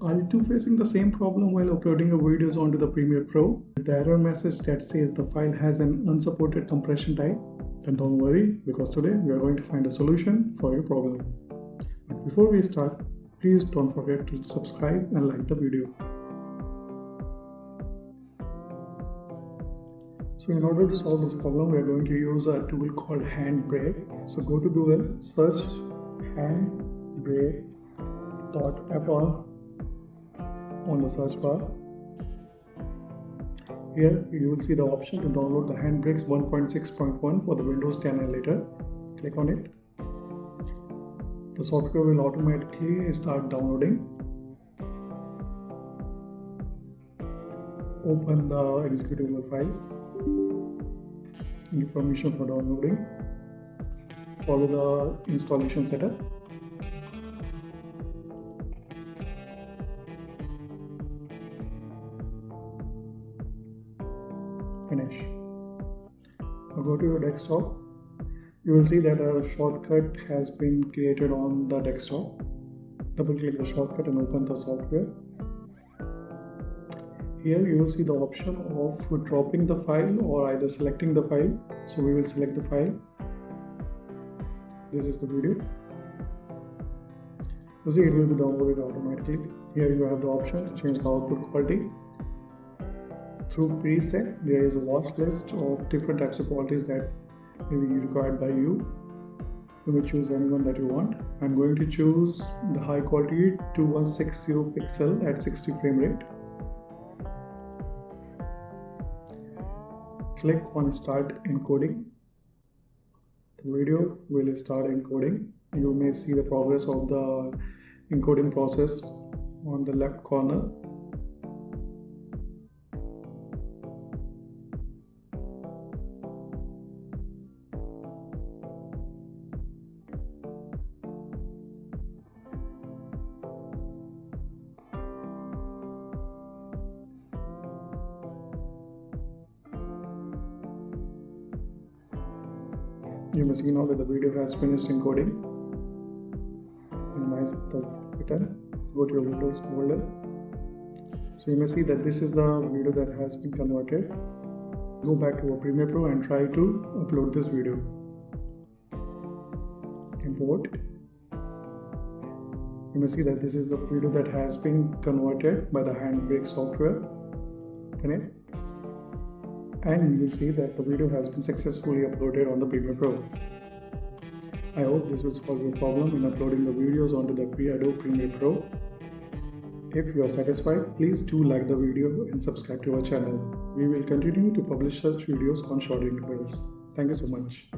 Are you too facing the same problem while uploading your videos onto the Premiere Pro? The error message that says the file has an unsupported compression type? Then don't worry, because today we are going to find a solution for your problem. But before we start, please don't forget to subscribe and like the video. So in order to solve this problem, we are going to use a tool called Handbrake. So go to Google, search handbrake.fr on the search bar. Here you will see the option to download the Handbrakes 1.6.1 for the Windows 10 and later. Click on it. The software will automatically start downloading. Open the executable file. Give permission for downloading. Follow the installation setup. Finish. Now go to your desktop. You will see that a shortcut has been created on the desktop. Double click the shortcut and open the software. Here you will see the option of dropping the file or either selecting the file. So we will select the file. This is the video. You see it will be downloaded automatically. Here you have the option to change the output quality. Through preset, there is a vast list of different types of qualities that may be required by you. You may choose anyone that you want. I'm going to choose the high quality 2160 pixel at 60 frame rate. Click on start encoding. The video will start encoding. You may see the progress of the encoding process on the left corner. You may see now that the video has finished encoding. Minimize the button. Go to your Windows folder. So you may see that this is the video that has been converted. Go back to our Premiere Pro and try to upload this video. Import. You may see that this is the video that has been converted by the Handbrake software. Connect. And you will see that the video has been successfully uploaded on the Premiere Pro. I hope this will solve your problem in uploading the videos onto the Adobe Premier Pro. If you are satisfied, please do like the video and subscribe to our channel. We will continue to publish such videos on short intervals. Thank you so much.